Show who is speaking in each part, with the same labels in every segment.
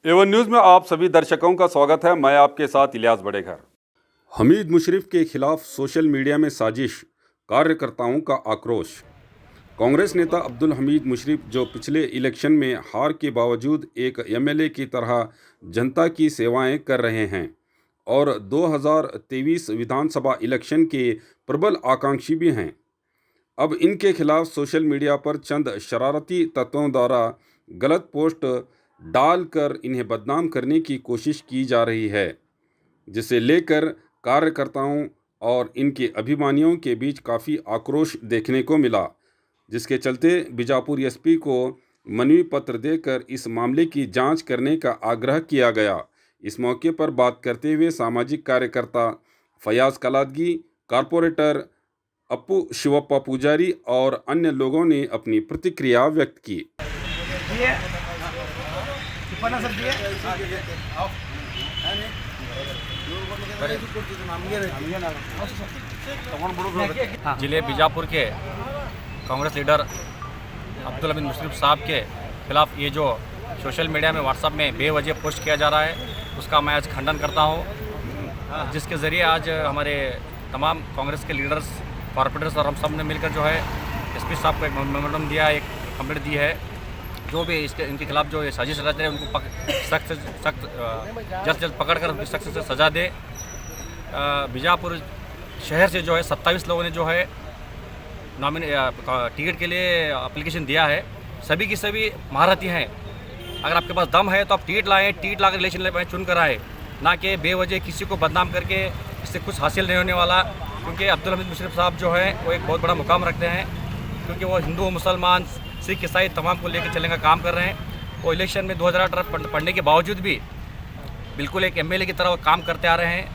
Speaker 1: Avon news में आप सभी दर्शकों का स्वागत है। मैं आपके साथ इलियास बड़ेघर। हमीद मुशर्रफ के खिलाफ सोशल मीडिया में साजिश, कार्यकर्ताओं का आक्रोश। कांग्रेस नेता अब्दुल हमीद मुशर्रफ, जो पिछले इलेक्शन में हार के बावजूद एक एमएलए की तरह जनता की सेवाएं कर रहे हैं और 2023 विधानसभा इलेक्शन के प्रबल आकांक्षी भी हैं, अब इनके खिलाफ सोशल मीडिया पर चंद शरारती तत्वों द्वारा गलत पोस्ट डालकर इन्हें बदनाम करने की कोशिश की जा रही है, जिसे लेकर कार्यकर्ताओं और इनके अभिमानियों के बीच काफ़ी आक्रोश देखने को मिला, जिसके चलते बीजापुर एसपी को मनवी पत्र देकर इस मामले की जांच करने का आग्रह किया गया। इस मौके पर बात करते हुए सामाजिक कार्यकर्ता फयाज कलादगी, कारपोरेटर अप्पू शिवप्पा पुजारी और अन्य लोगों ने अपनी प्रतिक्रिया व्यक्त की।
Speaker 2: जिले बीजापुर के कांग्रेस लीडर अब्दुल हमीद मुशर्रफ साहब के खिलाफ ये जो सोशल मीडिया में व्हाट्सएप में बेवजह पोस्ट किया जा रहा है, उसका मैं आज खंडन करता हूँ, जिसके ज़रिए आज हमारे तमाम कांग्रेस के लीडर्स, कॉर्पोरेटर्स और हम सब ने मिलकर जो है एसपी साहब को एक मेमोरेंडम दिया, एक कंप्लेंट दी है। जो भी इनके खिलाफ जो ये साजिश रच रहे हैं उनको सख्त से सख्त जल्द पकड़कर उनकी सख्त से सज़ा दे। बीजापुर शहर से जो है 27 लोगों ने जो है टिकट के लिए एप्लीकेशन दिया है। सभी की सभी महारथी हैं। अगर आपके पास दम है तो आप टिकट लाएँ, टिकट लाकर इलेक्शन ले चुन कर आए, ना कि बेवजह किसी को बदनाम करके इससे कुछ हासिल नहीं होने वाला। क्योंकि अब्दुल हमीद मुशर्रफ साहब जो है वो एक बहुत बड़ा मुकाम रखते हैं, क्योंकि वो हिंदू, मुसलमान, सिख, ईसाई तमाम को लेकर चलने का काम कर रहे हैं। वो इलेक्शन में 2018 पढ़ने के बावजूद भी बिल्कुल एक एमएलए की तरह वो काम करते आ रहे हैं।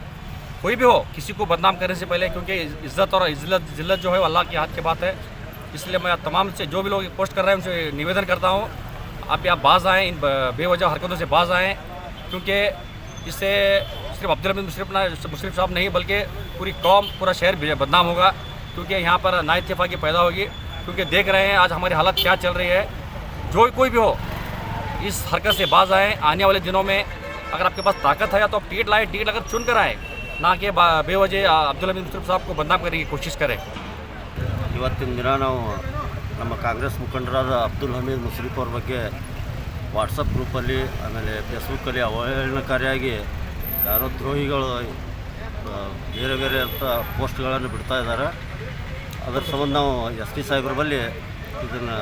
Speaker 2: कोई भी हो, किसी को बदनाम करने से पहले, क्योंकि इज़्ज़त और जिल्लत जो है वो अल्लाह के हाथ की बात है। इसलिए मैं तमाम से जो भी लोग पोस्ट कर रहे हैं उनसे निवेदन करता हूँ, आप यहाँ बाज आएँ, इन बेवजह हरकतों से बाज आएँ, क्योंकि इससे सिर्फ अब्दुल हमीद मुशर्रफ साहब नहीं बल्कि पूरी कौम, पूरा शहर बदनाम होगा। क्योंकि यहाँ पर नाइत्तेफाकी पैदा होगी, क्योंकि देख रहे हैं आज हमारी हालत क्या चल रही है। जो कोई भी हो, इस हरकत से बाज आएँ। आने वाले दिनों में अगर आपके पास ताकत है तो आप टिकट लाएँ, टिकट अगर चुन कर आएँ, ना कि बेवजह अब्दुल हमीद मुशर्रफ साहब को बदनाम करने की कोशिश करें।
Speaker 3: ಇವತ್ತಿನ ದಿನ ನಾವು ನಮ್ಮ ಕಾಂಗ್ರೆಸ್ ಮುಖಂಡರಾದ ಅಬ್ದುಲ್ ಹಮೀದ್ ಮುಶರ್ರಫ್ ಅವ್ರ ಬಗ್ಗೆ ವಾಟ್ಸಪ್ ಗ್ರೂಪಲ್ಲಿ, ಆಮೇಲೆ ಫೇಸ್ಬುಕ್ಕಲ್ಲಿ ಅವಹೇಳನಕಾರಿಯಾಗಿ ಯಾರೋ ದ್ರೋಹಿಗಳು ಬೇರೆ ಬೇರೆ ಅಂತ ಪೋಸ್ಟ್ಗಳನ್ನು ಬಿಡ್ತಾ ಇದ್ದಾರೆ. ಅದರ ಸಂಬಂಧ ನಾವು ಎಸ್ ಪಿ ಸಾಹೇಬ್ರ ಬಳಿ ಇದನ್ನು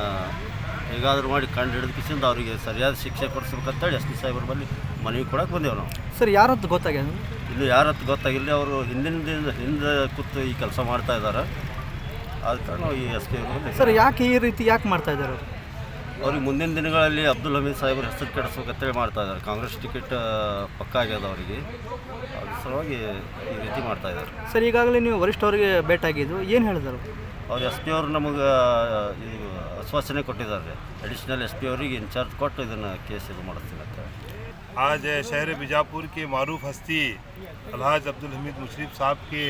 Speaker 3: ಹೇಗಾದರೂ ಮಾಡಿ ಕಂಡು ಹಿಡಿದಕ್ಕಿಂದ ಅವರಿಗೆ ಸರಿಯಾದ ಶಿಕ್ಷೆ ಕೊಡಿಸ್ಬೇಕಂತೇಳಿ ಎಸ್ ಪಿ ಸಾಹೇಬ್ರ ಬಳಿ ಮನವಿ ಕೊಡೋಕೆ ಬಂದೇವು ನಾವು.
Speaker 4: ಸರ್, ಯಾರಂತ ಗೊತ್ತಾಗ್ಯದ?
Speaker 3: ಇಲ್ಲಿ ಯಾರಂತ ಗೊತ್ತಾಗಿಲ್ಲ, ಅವರು ಹಿಂದೆ ಕೂತು ಈ ಕೆಲಸ ಮಾಡ್ತಾ ಇದ್ದಾರೆ. ಅದಕ್ಕೆ ನಾವು ಈ ಎಸ್ ಪಿ
Speaker 4: ಸರ್, ಯಾಕೆ ಈ ರೀತಿ ಮಾಡ್ತಾ ಇದ್ದಾರೆ?
Speaker 3: ಅವ್ರಿಗೆ ಮುಂದಿನ ದಿನಗಳಲ್ಲಿ ಅಬ್ದುಲ್ ಹಮೀದ್ ಸಾಹೇಬ್ರ ಹೆಸರು ಕೆಡಿಸ್ಬೇಕಂತೇಳಿ ಮಾಡ್ತಾ ಇದ್ದಾರೆ. ಕಾಂಗ್ರೆಸ್ ಟಿಕೆಟ್ ಪಕ್ಕಾ ಆಗ್ಯದ ಅವರಿಗೆ, ಅದ್ರ ಸಲುವಾಗಿ ಈ ರೀತಿ ಮಾಡ್ತಾ ಇದ್ದಾರೆ.
Speaker 4: ಸರ್, ಈಗಾಗಲೇ ನೀವು ವರಿಷ್ಠವರಿಗೆ ಭೇಟಿಯಾಗಿದ್ದು, ಏನು ಹೇಳಿದರು?
Speaker 3: ಅವ್ರು ಎಸ್ ಪಿ ಅವರು ನಮಗೆ ಆಶ್ವಾಸನೆ ಕೊಟ್ಟಿದ್ದಾರೆ, एडिशनल एस पी ಅವರಿಗೆ ಇನ್ಚಾರ್ಜ್ ಕೊಟ್ಟು ಇದನ್ನು ಕೇಸ್ ಇದು ಮಾಡಿಸ್ತೀನಿ ಅಂತ.
Speaker 5: आज शहर बीजापुर के मारूफ हस्ती अलहाज अब्दुल हमीद मुशर्रफ साहब के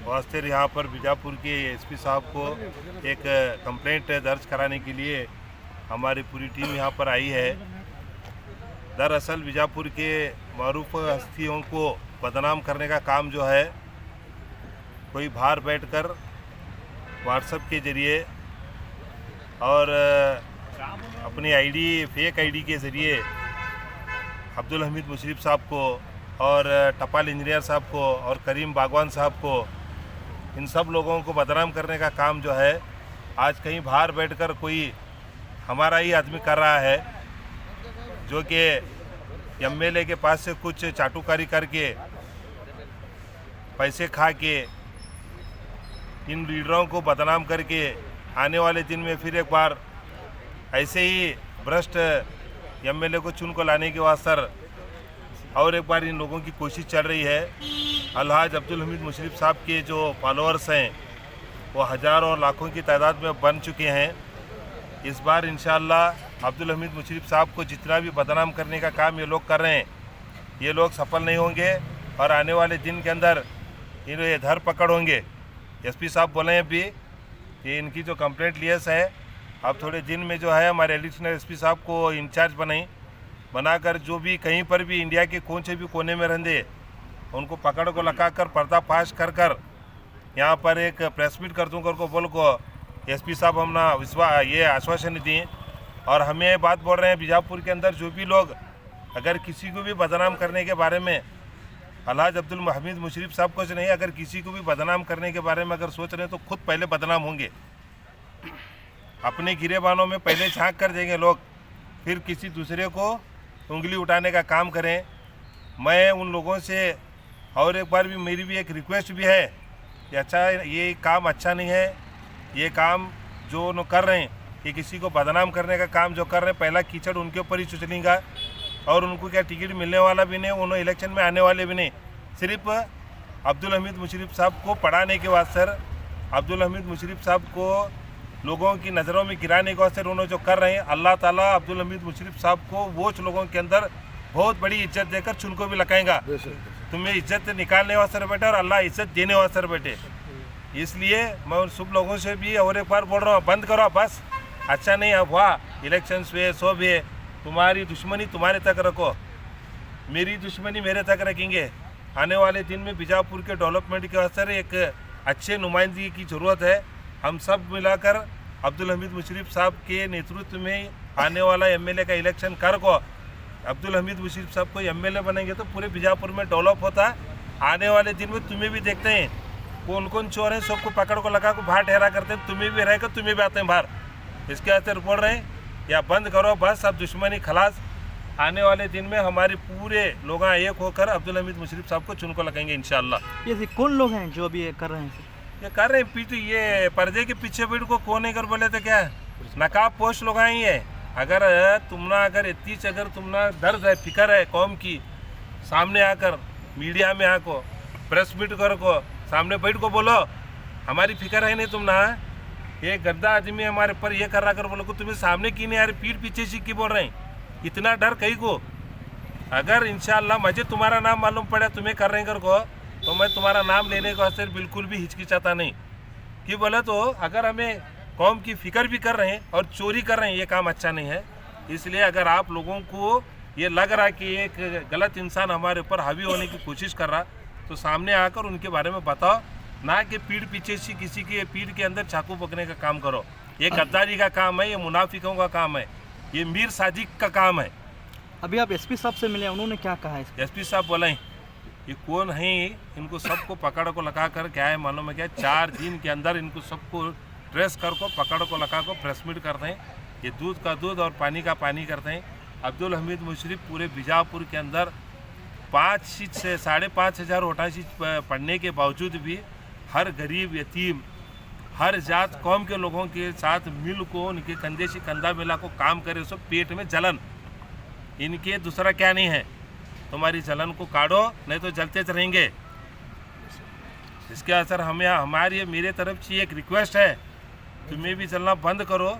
Speaker 5: वास्ते यहाँ पर बीजापुर के एसपी साहब को एक कंप्लेंट दर्ज कराने के लिए हमारी पूरी टीम यहाँ पर आई है। दरअसल बीजापुर के मारूफ हस्तियों को बदनाम करने का काम जो है, कोई बाहर बैठकर व्हाट्सएप के ज़रिए और अपनी आईडी, फेक आईडी के ज़रिए अब्दुल हमीद मुशर्रफ साहब को और टपाल इंजीनियर साहब को और करीम बागवान साहब को, इन सब लोगों को बदनाम करने का काम जो है आज कहीं बाहर बैठकर कोई हमारा ही आदमी कर रहा है, जो कि एमएलए के पास से कुछ चाटुकारी करके पैसे खा के इन लीडरों को बदनाम करके आने वाले दिन में फिर एक बार ऐसे ही भ्रष्ट एमएलए को चुन को लाने के वास्ते और एक बार इन लोगों की कोशिश चल रही है। अलहाज अब्दुल हमीद मुशर्रफ साहब के जो फॉलोअर्स हैं वो हज़ारों और लाखों की तादाद में बन चुके हैं। इस बार इंशाअल्लाह अब्दुल हमीद मुशर्रफ साहब को जितना भी बदनाम करने का काम ये लोग कर रहे हैं, ये लोग सफल नहीं होंगे और आने वाले दिन के अंदर ये धर पकड़ होंगे। एसपी साहब बोले हैं भी ये इनकी जो कंप्लेंट लियस है, अब थोड़े दिन में जो है हमारे एडिशनल एसपी साहब को इंचार्ज बनाई बनाकर जो भी कहीं पर भी इंडिया के कौन से भी कोने में रहंदे उनको पकड़ को लगाकर पर्दाफाश कर कर यहाँ पर एक प्रेस मीट कर दूँ को बोल को एसपी साहब हमने ये आश्वासन दिए। और हमें ये बात बोल रहे हैं बीजापुर के अंदर जो भी लोग अगर किसी को भी बदनाम करने के बारे में अलहाज अब्दुल हमीद मुशर्रफ साहब को नहीं, अगर किसी को भी बदनाम करने के बारे में अगर सोच रहे हैं तो खुद पहले बदनाम होंगे। अपने गिरेबानों में पहले झांक कर देंगे लोग, फिर किसी दूसरे को उंगली उठाने का काम करें। मैं उन लोगों से और एक बार भी मेरी भी एक रिक्वेस्ट भी है कि अच्छा ये काम अच्छा नहीं है। ये काम जो उन्होंने कर रहे हैं कि किसी को बदनाम करने का काम जो कर रहे हैं, पहला कीचड़ उनके ऊपर ही उछलेगा और उनको क्या टिकट मिलने वाला भी नहीं, उन्होंने इलेक्शन में आने वाले भी नहीं। सिर्फ अब्दुल हमीद मुशर्रफ साहब को पढ़ाने के वास्ते, अब्दुल हमीद मुशर्रफ साहब को लोगों की नज़रों में गिराने के वास्ते उन्होंने जो कर रहे हैं, अल्लाह ताला अब्दुल हमीद मुशर्रफ साहब को वो लोगों के अंदर बहुत बड़ी इज्जत देकर चुनको भी लगाएगा। तुम्हें इज्जत निकालने वास्ते बैठे और अल्लाह इज्जत देने वास्ते बैठे। इसलिए मैं उन सब लोगों से भी और एक बार बोल रहा हूँ, बंद करो बस, अच्छा नहीं हुआ। इलेक्शंस हुए सो भी है, तुम्हारी दुश्मनी तुम्हारे तक रखो, मेरी दुश्मनी मेरे तक रखेंगे। आने वाले दिन में बीजापुर के डेवलपमेंट के वास्ते एक अच्छे नुमाइंदगी की ज़रूरत है। हम सब मिलाकर अब्दुल हमीद मुशर्रफ साहब के नेतृत्व में आने वाला एमएलए का इलेक्शन कर को अब्दुल हमीद मुशर्रफ साहब को एमएलए बनेंगे तो पूरे बीजापुर में डेवलप होता है। आने वाले दिन में तुम्हें भी देखते हैं कौन कौन चोर हैं, सबको पकड़ को लगा को बाहर ठहरा करते हैं, तुम्हें भी रहेगा, तुम्हें भी आते हैं बाहर। इसके वास्ते बोल रहे हैं या बंद करो बस, अब दुश्मनी खलास। आने वाले दिन में हमारे पूरे लोग एक होकर अब्दुल हमीद मुशर्रफ साहब को चुनको लगाएंगे इंशाल्लाह।
Speaker 4: ये कौन लोग हैं जो अभी ये कर रहे हैं?
Speaker 5: ये कर रहे हैं पीछे, ये पर्दे के पीछे बैठ को कौन नहीं कर बोले तो क्या नकाब पोस्ट लोग ही है। अगर तुमना अगर इतनी अगर तुमना दर्द है, फिक्र है कौम की, सामने आकर मीडिया में आको प्रेस मीट कर को सामने बैठ को बोलो हमारी फिक्र है नहीं तुमना। ये गद्दा आदमी हमारे पर ये कर रहा कर बोलो को तुम्हें सामने की नहीं यार, पीठ पीछे से की बोल रहे हैं, इतना डर कहीं को। अगर इंशाल्लाह मुझे तुम्हारा नाम मालूम पड़ा तुम्हें कर रहे कर को तो मैं तुम्हारा नाम लेने को वास्ते बिल्कुल भी हिचकिचाता नहीं कि बोले तो अगर हमें कौम की फिक्र भी कर रहे हैं और चोरी कर रहे हैं, ये काम अच्छा नहीं है। इसलिए अगर आप लोगों को ये लग रहा है कि एक गलत इंसान हमारे ऊपर हावी होने की कोशिश कर रहा तो सामने आकर उनके बारे में बताओ, ना कि पीठ पीछे से किसी के पीठ के अंदर चाकू पकड़ने का काम करो। ये गद्दारी का काम है, ये मुनाफिकों का काम है, ये मीर साजिक का काम है।
Speaker 4: अभी आप एसपी साहब से मिले, उन्होंने क्या कहा है?
Speaker 5: एसपी साहब बोले ये कौन है, इनको सबको पकड़ को लगा कर क्या है मालूम है क्या, 4 दिन के अंदर इनको सबको ट्रेस कर को पकड़ को लगा को प्रेस मीट करते हैं। ये दूध का दूध और पानी का पानी करते हैं। अब्दुल हमीद मुशर्रफ पूरे बीजापुर के अंदर 5 से 5,500 वोटा सीट पढ़ने के बावजूद भी हर गरीब यतीम हर जात कौम के लोगों के साथ मिल को उनके कंधे से कंधा मिला को काम करे। सब पेट में जलन, इनके दूसरा क्या नहीं है, तुम्हारी जलन को काटो नहीं तो जलते रहेंगे। इसके असर हमें हमारी मेरे तरफ से एक रिक्वेस्ट है, तुम्हें भी जलना बंद करो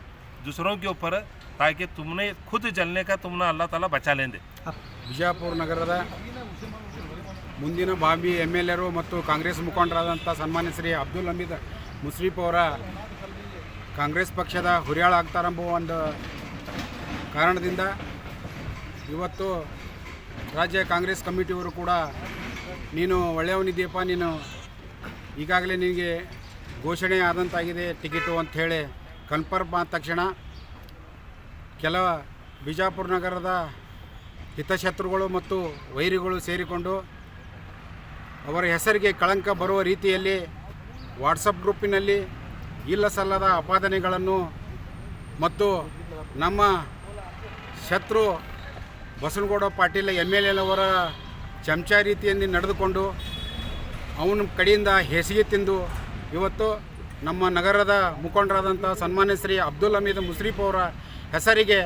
Speaker 5: दूसरों के ऊपर, ताकि तुमने खुद जलने का तुमने अल्लाह ताला बचा लेंगे।
Speaker 6: ಬಿಜಾಪುರ ನಗರದ ಮುಂದಿನ ಬಾಂಬಿ ಎಮ್ಎಲ್ಎರು ಮತ್ತು ಕಾಂಗ್ರೆಸ್ ಮುಖಂಡರಾದಂಥ ಸನ್ಮಾನ್ಯ ಶ್ರೀ ಅಬ್ದುಲ್ ಹಮೀದ್ ಮುಶ್ರೀಫ್ ಅವರ ಕಾಂಗ್ರೆಸ್ ಪಕ್ಷದ ಹುರಿಯಾಳ ಆಗ್ತಾರೆಂಬ ಒಂದು ಕಾರಣದಿಂದ ಇವತ್ತು ರಾಜ್ಯ ಕಾಂಗ್ರೆಸ್ ಕಮಿಟಿಯವರು ಕೂಡ ನೀನು ಒಳ್ಳೆಯವನಿದ್ದೀಯಪ್ಪ, ನೀನು ಈಗಾಗಲೇ ನಿನಗೆ ಘೋಷಣೆ ಆದಂತಾಗಿದೆ ಟಿಕೆಟು ಅಂಥೇಳಿ ಕನ್ಫರ್ಮ್ ಆದ ತಕ್ಷಣ ಕೆಲ ಬಿಜಾಪುರ ನಗರದ ಹಿತಶತ್ರುಗಳು ಮತ್ತು ವೈರಿಗಳು ಸೇರಿಕೊಂಡು ಅವರ ಹೆಸರಿಗೆ ಕಳಂಕ ಬರುವ ರೀತಿಯಲ್ಲಿ ವಾಟ್ಸಪ್ ಗ್ರೂಪಿನಲ್ಲಿ ಇಲ್ಲ ಸಲ್ಲದ ಅಪಾದನೆಗಳನ್ನು ಮತ್ತು ನಮ್ಮ ಶತ್ರು ಬಸನಗೌಡ ಪಾಟೀಲ್ ಎಮ್ಎಲ್ಎನವರ ಚಮಚ ರೀತಿಯಲ್ಲಿ ನಡೆದುಕೊಂಡು ಅವನ ಕಡೆಯಿಂದ ಹೇಸಿಗೆ ತಿಂದು ಇವತ್ತು ನಮ್ಮ ನಗರದ ಮುಖಂಡರಾದಂಥ ಸನ್ಮಾನ್ಯ ಶ್ರೀ ಅಬ್ದುಲ್ ಹಮೀದ್ ಮುಶ್ರೀಫ್ ಅವರ ಹೆಸರಿಗೆ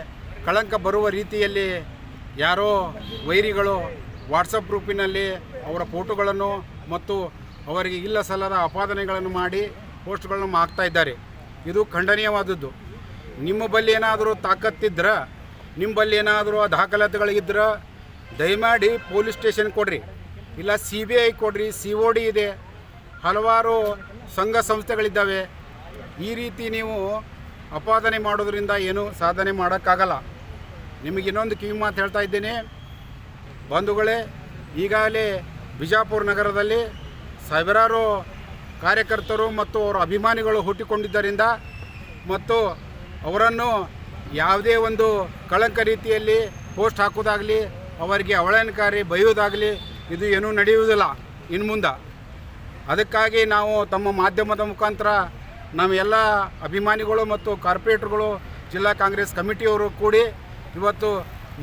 Speaker 6: ಕಳಂಕ ಬರುವ ರೀತಿಯಲ್ಲಿ ಯಾರೋ ವೈರಿಗಳು ವಾಟ್ಸಪ್ ಗ್ರೂಪಿನಲ್ಲಿ ಅವರ ಫೋಟೋಗಳನ್ನು ಮತ್ತು ಅವರಿಗೆ ಇಲ್ಲ ಸಲ್ಲದ ಅಪಾದನೆಗಳನ್ನು ಮಾಡಿ ಪೋಸ್ಟ್ಗಳನ್ನು ಹಾಕ್ತಾ ಇದ್ದಾರೆ. ಇದು ಖಂಡನೀಯವಾದದ್ದು. ನಿಮ್ಮ ಬಳಿ ಏನಾದರೂ ತಾಕತ್ತಿದ್ರೆ, ನಿಮ್ಮ ಬಳಿ ಏನಾದರೂ ದಾಖಲಾತಿಗಳಿದ್ರೆ ದಯಮಾಡಿ ಪೊಲೀಸ್ ಸ್ಟೇಷನ್ ಕೊಡ್ರಿ, ಇಲ್ಲ CBI ಕೊಡ್ರಿ, COD ಇದೆ, ಹಲವಾರು ಸಂಘ ಸಂಸ್ಥೆಗಳಿದ್ದಾವೆ. ಈ ರೀತಿ ನೀವು ಅಪಾದನೆ ಮಾಡೋದ್ರಿಂದ ಏನೂ ಸಾಧನೆ ಮಾಡೋಕ್ಕಾಗಲ್ಲ. ನಿಮಗೆ ಇನ್ನೊಂದು ಕಿವಿ ಮಾತು ಹೇಳ್ತಾ ಇದ್ದೀನಿ ಬಂಧುಗಳೇ, ಈಗಾಗಲೇ ಬಿಜಾಪುರ ನಗರದಲ್ಲಿ ಸಾವಿರಾರು ಕಾರ್ಯಕರ್ತರು ಮತ್ತು ಅವರ ಅಭಿಮಾನಿಗಳು ಹುಟ್ಟಿಕೊಂಡಿದ್ದರಿಂದ ಮತ್ತು ಅವರನ್ನು ಯಾವುದೇ ಒಂದು ಕಳಂಕ ರೀತಿಯಲ್ಲಿ ಪೋಸ್ಟ್ ಹಾಕೋದಾಗಲಿ ಅವರಿಗೆ ಅವಹೇಳನಕಾರಿ ಬೈಯೋದಾಗಲಿ ಇದು ಏನೂ ನಡೆಯುವುದಿಲ್ಲ ಇನ್ನು ಮುಂದೆ. ಅದಕ್ಕಾಗಿ ನಾವು ತಮ್ಮ ಮಾಧ್ಯಮದ ಮುಖಾಂತರ ನಾವೆಲ್ಲ ಅಭಿಮಾನಿಗಳು ಮತ್ತು ಕಾರ್ಪೊರೇಟರ್ಗಳು ಜಿಲ್ಲಾ ಕಾಂಗ್ರೆಸ್ ಕಮಿಟಿಯವರು ಕೂಡಿ ಇವತ್ತು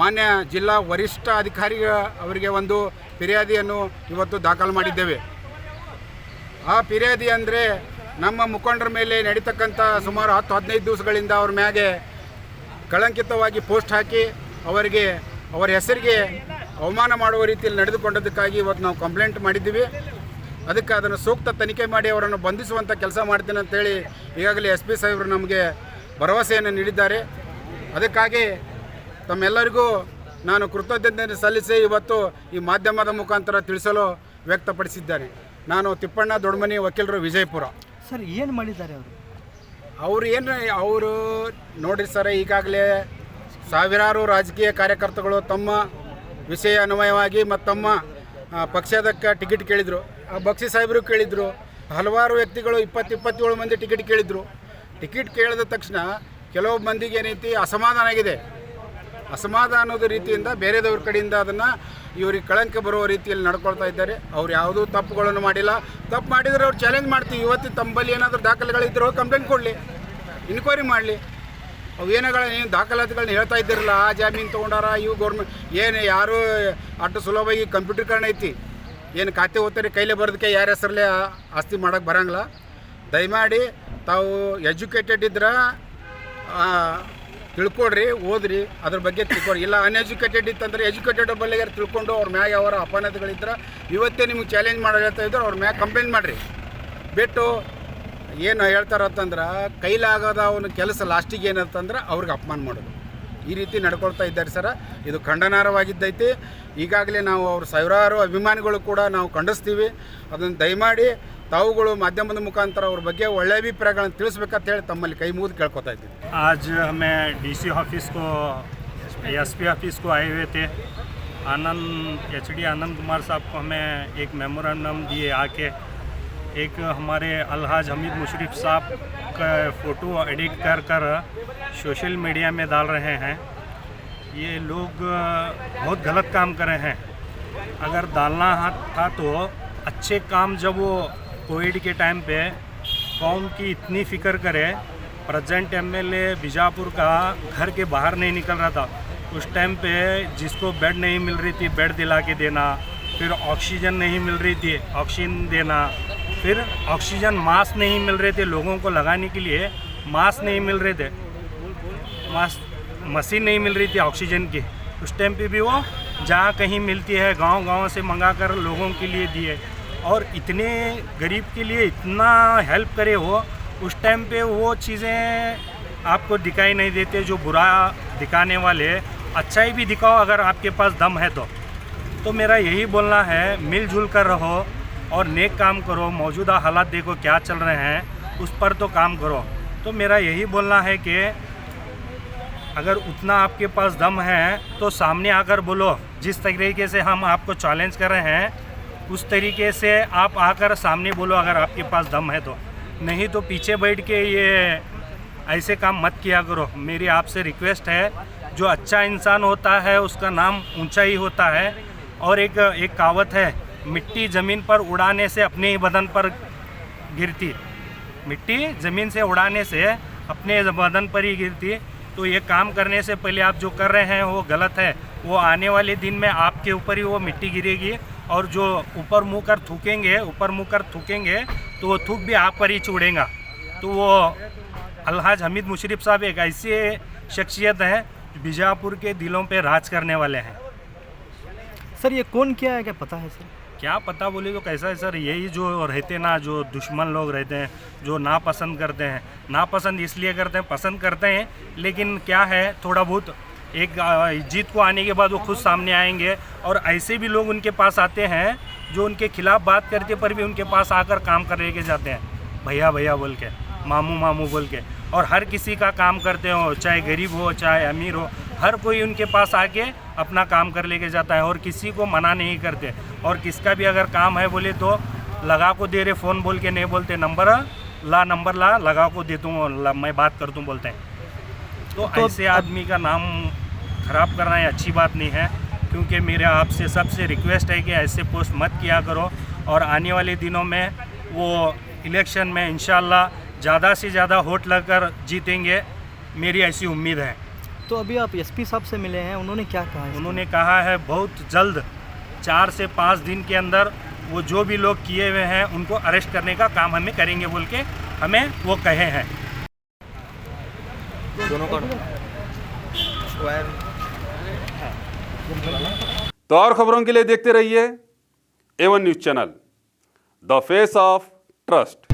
Speaker 6: ಮಾನ್ಯ ಜಿಲ್ಲಾ ವರಿಷ್ಠ ಅಧಿಕಾರಿ ಅವರಿಗೆ ಒಂದು ಫಿರ್ಯಾದಿಯನ್ನು ಇವತ್ತು ದಾಖಲು ಮಾಡಿದ್ದೇವೆ. ಆ ಫಿರ್ಯಾದಿ ಅಂದರೆ ನಮ್ಮ ಮುಖಂಡರ ಮೇಲೆ ನಡೀತಕ್ಕಂಥ ಸುಮಾರು 10-15 ದಿವಸಗಳಿಂದ ಅವ್ರ ಮ್ಯಾಗೆ ಕಳಂಕಿತವಾಗಿ ಪೋಸ್ಟ್ ಹಾಕಿ ಅವರಿಗೆ ಅವರ ಹೆಸರಿಗೆ ಅವಮಾನ ಮಾಡುವ ರೀತಿಯಲ್ಲಿ ನಡೆದುಕೊಂಡದಕ್ಕಾಗಿ ಇವತ್ತು ನಾವು ಕಂಪ್ಲೇಂಟ್ ಮಾಡಿದ್ದೀವಿ. ಅದಕ್ಕೆ ಅದನ್ನು ಸೂಕ್ತ ತನಿಖೆ ಮಾಡಿ ಅವರನ್ನು ಬಂಧಿಸುವಂಥ ಕೆಲಸ ಮಾಡ್ತೀನಿ ಅಂತೇಳಿ ಈಗಾಗಲೇ SP ಸಾಹೇಬರು ನಮಗೆ ಭರವಸೆಯನ್ನು ನೀಡಿದ್ದಾರೆ. ಅದಕ್ಕಾಗಿ ತಮ್ಮೆಲ್ಲರಿಗೂ ನಾನು ಕೃತಜ್ಞತೆ ಸಲ್ಲಿಸಿ ಇವತ್ತು ಈ ಮಾಧ್ಯಮದ ಮುಖಾಂತರ ತಿಳಿಸಲು ವ್ಯಕ್ತಪಡಿಸಿದ್ದಾರೆ. ನಾನು ತಿಪ್ಪಣ್ಣ ದೊಡ್ಡಮನಿ, ವಕೀಲರು, ವಿಜಯಪುರ.
Speaker 4: ಸರ್ ಏನು ಮಾಡಿದ್ದಾರೆ ಅವರು?
Speaker 6: ಅವರು ನೋಡಿರಿ ಸರ್, ಈಗಾಗಲೇ ಸಾವಿರಾರು ರಾಜಕೀಯ ಕಾರ್ಯಕರ್ತಗಳು ತಮ್ಮ ವಿಷಯ ಅನ್ವಯವಾಗಿ ಮತ್ತು ತಮ್ಮ ಪಕ್ಷದಕ್ಕೆ ಟಿಕೆಟ್ ಕೇಳಿದರು. ಬಕ್ಷಿ ಸಾಹೇಬರು ಕೇಳಿದರು. ಹಲವಾರು ವ್ಯಕ್ತಿಗಳು 27 ಮಂದಿ ಟಿಕೆಟ್ ಕೇಳಿದರು. ಟಿಕೆಟ್ ಕೇಳಿದ ತಕ್ಷಣ ಕೆಲವು ಮಂದಿಗೆ ಏನೈತಿ ಅಸಮಾಧಾನ ಆಗಿದೆ. ಅಸಮಾಧಾನದ ರೀತಿಯಿಂದ ಬೇರೆದವ್ರ ಕಡೆಯಿಂದ ಅದನ್ನು ಇವ್ರಿಗೆ ಕಳಂಕ ಬರುವ ರೀತಿಯಲ್ಲಿ ನಡ್ಕೊಳ್ತಾ ಇದ್ದಾರೆ. ಅವ್ರು ಯಾವುದೂ ತಪ್ಪುಗಳನ್ನು ಮಾಡಿಲ್ಲ. ತಪ್ಪು ಮಾಡಿದರೆ ಅವ್ರು ಚಾಲೆಂಜ್ ಮಾಡ್ತೀವಿ. ಇವತ್ತು ತಮ್ಮಲ್ಲಿ ಏನಾದರೂ ದಾಖಲೆಗಳಿದ್ದರೂ ಕಂಪ್ಲೇಂಟ್ ಕೊಡಲಿ, ಇನ್ಕ್ವೈರಿ ಮಾಡಲಿ. ಅವು ಏನು ದಾಖಲಾತಿಗಳನ್ನ ಹೇಳ್ತಾ ಇದ್ದಿರಲ್ಲ, ಆ ಜಾಮೀನು ತೊಗೊಂಡಾರ, ಇವು ಗೌರ್ಮೆಂಟ್ ಏನು ಯಾರು ಅಷ್ಟು ಸುಲಭವಾಗಿ ಕಂಪ್ಯೂಟರ್ಕರಣ ಐತಿ, ಏನು ಖಾತೆ ಓದ್ತಾರೆ ಕೈಲೇ ಬರೋದಕ್ಕೆ ಯಾರ ಹೆಸರಲ್ಲೇ ಆಸ್ತಿ ಮಾಡೋಕ್ಕೆ ಬರೋಂಗಿಲ್ಲ. ದಯಮಾಡಿ ತಾವು ಎಜುಕೇಟೆಡ್ ಇದ್ರೆ ತಿಳ್ಕೊಡ್ರಿ, ಓದ್ರಿ, ಅದ್ರ ಬಗ್ಗೆ ತಿಳ್ಕೊಡ್ರಿ. ಇಲ್ಲ ಅನ್ಎಜುಕೇಟೆಡ್ ಇತ್ತಂದ್ರೆ ಎಜುಕೇಟೆಡ್ ಬಲ್ಲಿಗಾರ ತಿಳ್ಕೊಂಡು ಅವ್ರ ಮ್ಯಾಗೆ ಅವರ ಅಪರಾಧಗಳಿದ್ರೆ ಇವತ್ತೇ ನಿಮ್ಗೆ ಚಾಲೆಂಜ್ ಮಾಡಿ ಹೇಳ್ತಾ ಇದ್ರು ಅವ್ರ ಮ್ಯಾಗೆ ಕಂಪ್ಲೇಂಟ್ ಮಾಡಿರಿ. ಬಿಟ್ಟು ಏನು ಹೇಳ್ತಾರಂತಂದ್ರೆ ಕೈಲಾಗದ ಅವನ ಕೆಲಸ ಲಾಸ್ಟಿಗೆ ಏನಂತಂದ್ರೆ ಅವ್ರಿಗೆ ಅಪಮಾನ ಮಾಡೋದು, ಈ ರೀತಿ ನಡ್ಕೊಳ್ತಾ ಇದ್ದಾರೆ ಸರ. ಇದು ಖಂಡನಾರ್ಹವಾಗಿದ್ದೈತಿ. ಈಗಾಗಲೇ ನಾವು ಅವ್ರ ಸಾವಿರಾರು ಅಭಿಮಾನಿಗಳು ಕೂಡ ನಾವು ಖಂಡಿಸ್ತೀವಿ. ಅದನ್ನು ದಯಮಾಡಿ ತಾವುಗಳು ಮಾಧ್ಯಮದ ಮುಖಾಂತರ ಅವ್ರ ಬಗ್ಗೆ ಒಳ್ಳೆಯ ಅಭಿಪ್ರಾಯಗಳನ್ನು ತಿಳಿಸ್ಬೇಕಂತ ಹೇಳಿ ತಮ್ಮಲ್ಲಿ ಕೈ ಮುಗಿದು ಕೇಳ್ಕೊತಾ ಇದ್ದೀವಿ.
Speaker 7: आज हमें DC ऑफिस को SP ऑफिस को आए हुए थे. HD आनंद कुमार साहब को हमें एक मेमोरेंडम दिए आके. एक हमारे अलहाज हमीद मुशरिफ साहब का फ़ोटो एडिट कर सोशल मीडिया में डाल रहे हैं. ये लोग बहुत गलत काम कर रहे हैं. अगर डालना था तो अच्छे काम, जब वो कोविड के टाइम पे कौम की इतनी फ़िक्र करे. प्रेजेंट MLA बीजापुर का घर के बाहर नहीं निकल रहा था. उस टाइम पे जिसको बेड नहीं मिल रही थी बेड दिला के देना, फिर ऑक्सीजन नहीं मिल रही थी ऑक्सीजन देना, फिर ऑक्सीजन मास्क नहीं मिल रहे थे लोगों को लगाने के लिए, मास्क नहीं मिल रहे थे, मास्क मशीन नहीं मिल रही थी ऑक्सीजन की. उस टाइम पे भी वो जहाँ कहीं मिलती है गांव-गांव से मंगा कर लोगों के लिए दिए. और इतने गरीब के लिए इतना हेल्प करे वो. उस टाइम पे वो चीज़ें आपको दिखाई नहीं देते जो बुरा दिखाने वाले. अच्छाई भी दिखाओ अगर आपके पास दम है तो मेरा यही बोलना है, मिलजुल कर रहो और नेक काम करो. मौजूदा हालात देखो क्या चल रहे हैं, उस पर तो काम करो. तो मेरा यही बोलना है कि अगर उतना आपके पास दम है तो सामने आकर बोलो. जिस तरीके से हम आपको चैलेंज कर रहे हैं उस तरीके से आप आकर सामने बोलो अगर आपके पास दम है तो. नहीं तो पीछे बैठ के ये ऐसे काम मत किया करो. मेरी आपसे रिक्वेस्ट है, जो अच्छा इंसान होता है उसका नाम ऊंचा ही होता है. और एक कहावत है, मिट्टी ज़मीन पर उड़ाने से अपने ही बदन पर गिरती. मिट्टी ज़मीन से उड़ाने से अपने बदन पर ही गिरती. तो ये काम करने से पहले आप जो कर रहे हैं वो गलत है. वो आने वाले दिन में आपके ऊपर ही वो मिट्टी गिरेगी. और जो ऊपर मुँह कर थूकेंगे तो वो थूक भी आप पर ही छुड़ेगा. तो वो अलहाज हमीद मुशरिफ साहब एक ऐसी शख्सियत हैं बीजापुर के दिलों पे राज करने वाले हैं.
Speaker 4: सर ये कौन क्या है, क्या पता है सर?
Speaker 7: क्या पता बोले तो कैसा है सर, यही जो रहते ना, जो दुश्मन लोग रहते हैं, जो नापसंद करते हैं. नापसंद इसलिए करते हैं, पसंद करते हैं, लेकिन क्या है थोड़ा बहुत एक जीत को आने के बाद वो खुद सामने आएंगे. और ऐसे भी लोग उनके पास आते हैं जो उनके खिलाफ बात करते पर भी उनके पास आकर काम कर के जाते हैं, भैया भैया बोल के, मामू मामू बोल के. और हर किसी का काम करते हो, चाहे गरीब हो चाहे अमीर हो, हर कोई उनके पास आके अपना काम कर लेके जाता है और किसी को मना नहीं करते। और किसका भी अगर काम है बोले तो लगा को दे रहे, फ़ोन बोल के नहीं बोलते, नंबर ला लगा को दे दूँ, मैं बात कर दूँ बोलते हैं। तो ऐसे आदमी का नाम खराब करना ये अच्छी बात नहीं है, क्योंकि मेरे आपसे सबसे रिक्वेस्ट है कि ऐसे पोस्ट मत किया करो। और आने वाले दिनों में वो इलेक्शन में इंशाल्लाह ज़्यादा से ज़्यादा वोट लगकर जीतेंगे, मेरी ऐसी उम्मीद है।
Speaker 4: तो अभी आप एसपी साहब से मिले हैं, उन्होंने क्या कहा है?
Speaker 7: उन्होंने कहा है बहुत जल्द 4 से 5 दिन के अंदर वो जो भी लोग किए हुए हैं उनको अरेस्ट करने का काम हमें करेंगे बोल के हमें वो कहे हैं।
Speaker 1: तो और खबरों के लिए देखते रहिए A1 news channel, the face of trust.